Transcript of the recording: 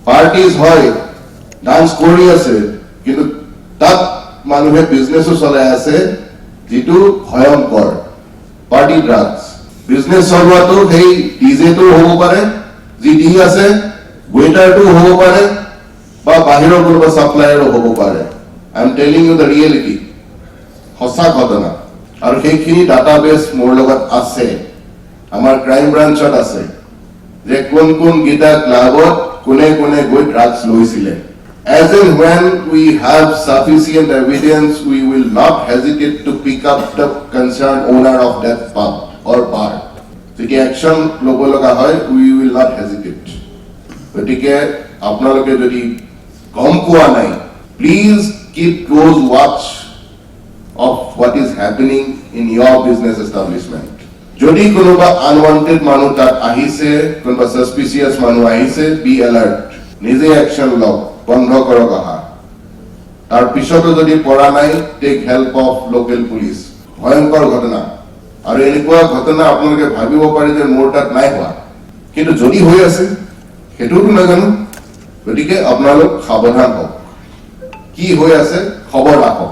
Parties হয় dance কৰি আছে কিন্তু তাত মানুহে বিজনেছো চলাই আছে যেটো ভয়ংকৰ পাৰ্টি ড্ৰাগছ বিজনেছ চলোৱাটো সেই ডিজেটো হ'ব পাৰে যি দি আছে ৱেটাৰটো হ'ব পাৰে বা বাহিৰৰ কোনোবা সাপ্লায়াৰও হ'ব পাৰে I am telling you the reality সঁচা ঘটনা আৰু সেইখিনি ডাটাবেছ মোৰ লগত আছে আমাৰ ক্ৰাইম ব্ৰাঞ্চত আছে যে কোন কোন গীতা ক্লাবত কোনে কোনে গৈ ড্ৰাগছ লৈছিলে As and when we have sufficient evidence, we will not hesitate to pick up the concerned owner of that pub or bar. Jodi action lobo loga hoy, we will not hesitate. Gotike apnaloke jodi gom poa nai, please keep close watch of what is happening in your business establishment. Jodi konoba unwanted manu tat ahise, konoba suspicious manu ahise, be alert. Nije action log. বন্ধ কৰক আহা তাৰ পিছতো যদি পৰা নাই take help of local police ভয়ংকৰ ঘটনা আৰু এনেকুৱা ঘটনা আপোনালোকে ভাবিব পাৰে যে মোৰ তাত নাই হোৱা কিন্তু যদি হৈ আছে হেতুটো নাজানো গতিকে আপোনালোক সাৱধান হওক কি হৈ আছে খবৰ ৰাখক